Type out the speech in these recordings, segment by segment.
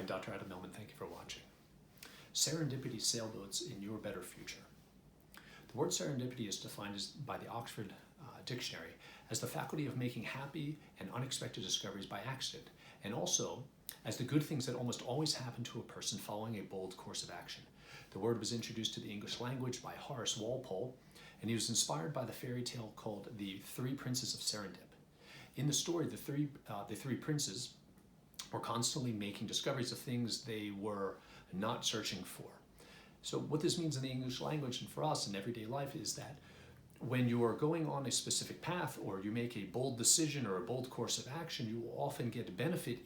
I'm Dr. Adam Millman. Thank you for watching. Serendipity sailboats in your better future. The word serendipity is defined by the Oxford Dictionary as the faculty of making happy and unexpected discoveries by accident, and also as the good things that almost always happen to a person following a bold course of action. The word was introduced to the English language by Horace Walpole, and he was inspired by the fairy tale called The Three Princes of Serendip. In the story, the three princes were constantly making discoveries of things they were not searching for. So what this means in the English language and for us in everyday life is that when you are going on a specific path or you make a bold decision or a bold course of action, you will often get benefit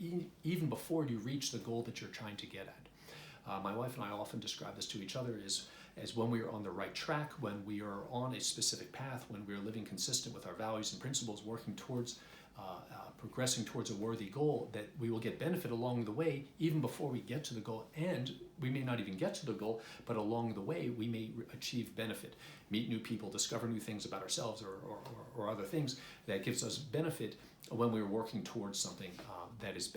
even before you reach the goal that you're trying to get at. My wife and I often describe this to each other as when we are on the right track, when we are on a specific path, when we are living consistent with our values and principles, working towards progressing towards a worthy goal, that we will get benefit along the way even before we get to the goal, and we may not even get to the goal, but along the way we may achieve benefit, meet new people, discover new things about ourselves or other things that gives us benefit when we're working towards something that is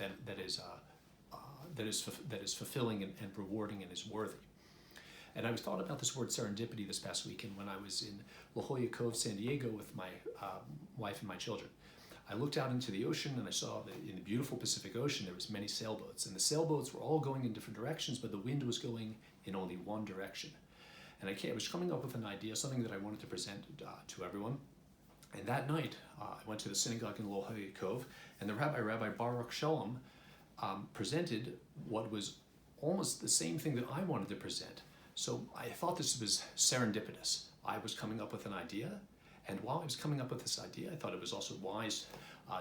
fulfilling and rewarding and is worthy. And I was thought about this word serendipity this past weekend when I was in La Jolla Cove, San Diego with my wife and my children. I looked out into the ocean and I saw that in the beautiful Pacific Ocean there was many sailboats, and the sailboats were all going in different directions, but the wind was going in only one direction. And I was coming up with an idea, something that I wanted to present to everyone. And that night I went to the synagogue in La Jolla Cove, and the Rabbi Baruch Shalom presented what was almost the same thing that I wanted to present. So I thought this was serendipitous. I was coming up with an idea, and while I was coming up with this idea, I thought it was also wise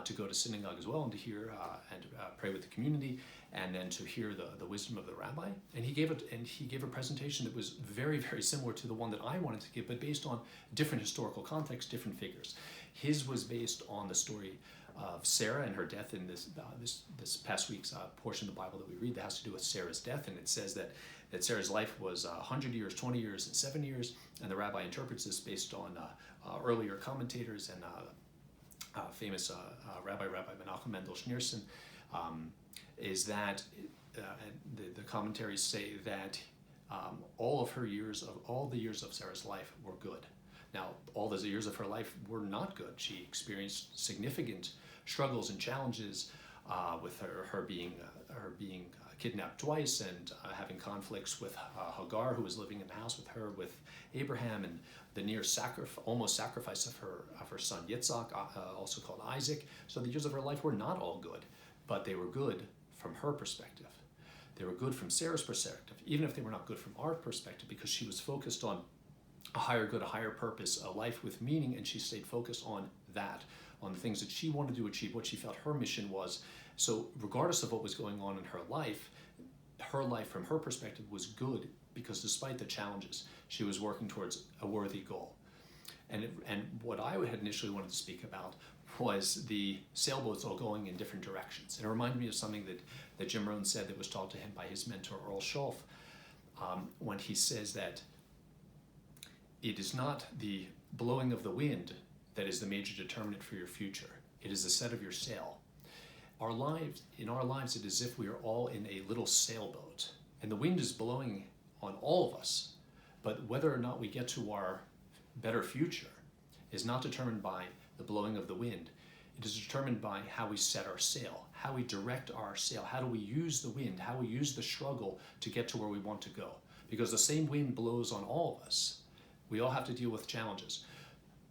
to go to synagogue as well and to hear and pray with the community, and then to hear the wisdom of the rabbi. And he gave a presentation that was very, very similar to the one that I wanted to give, but based on different historical context, different figures. His was based on the story of Sarah and her death in this past week's portion of the Bible that we read that has to do with Sarah's death, and it says that Sarah's life was 100 years, 20 years, and 7 years, and the rabbi interprets this based on earlier commentators and famous Rabbi Menachem Mendel Schneerson, is that the commentaries say that all the years of Sarah's life were good. Now, all the years of her life were not good. She experienced significant struggles and challenges with her being kidnapped twice, and having conflicts with Hagar, who was living in the house with her, with Abraham, and the near almost sacrifice of her son Yitzhak, also called Isaac. So the years of her life were not all good, but they were good from her perspective. They were good from Sarah's perspective, even if they were not good from our perspective, because she was focused on a higher good, a higher purpose, a life with meaning, and she stayed focused on that, on the things that she wanted to achieve, what she felt her mission was. So regardless of what was going on in her life from her perspective was good, because despite the challenges, she was working towards a worthy goal. And what I had initially wanted to speak about was the sailboats all going in different directions. And it reminded me of something that Jim Rohn said that was taught to him by his mentor Earl Scholf, when he says that it is not the blowing of the wind that is the major determinant for your future. It is the set of your sail. In our lives, it is as if we are all in a little sailboat, and the wind is blowing on all of us, but whether or not we get to our better future is not determined by the blowing of the wind. It is determined by how we set our sail, how we direct our sail, how do we use the wind, how we use the struggle to get to where we want to go. Because the same wind blows on all of us. We all have to deal with challenges,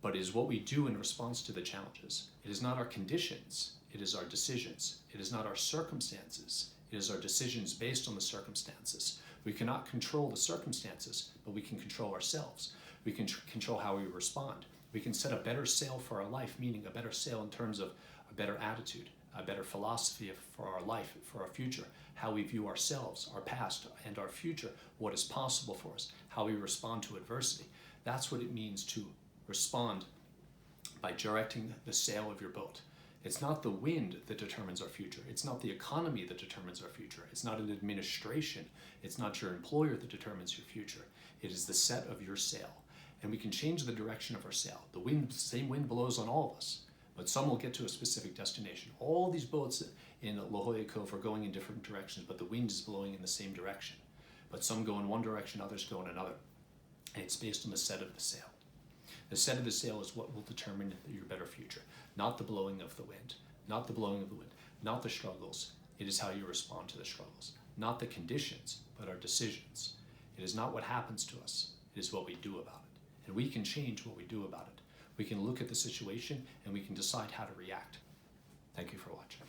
but it is what we do in response to the challenges. It is not our conditions, it is our decisions. It is not our circumstances, it is our decisions based on the circumstances. We cannot control the circumstances, but we can control ourselves. We can control how we respond. We can set a better sail for our life, meaning a better sail in terms of a better attitude, a better philosophy for our life, for our future, how we view ourselves, our past, and our future, what is possible for us, how we respond to adversity. That's what it means to respond by directing the sail of your boat. It's not the wind that determines our future. It's not the economy that determines our future. It's not an administration. It's not your employer that determines your future. It is the set of your sail. And we can change the direction of our sail. The same wind blows on all of us, but some will get to a specific destination. All these boats in La Jolla Cove are going in different directions, but the wind is blowing in the same direction. But some go in one direction, others go in another. And it's based on the set of the sail. The set of the sail is what will determine your better future, not the blowing of the wind, not the blowing of the wind, not the struggles. It is how you respond to the struggles, not the conditions, but our decisions. It is not what happens to us, it is what we do about it. And we can change what we do about it. We can look at the situation and we can decide how to react. Thank you for watching.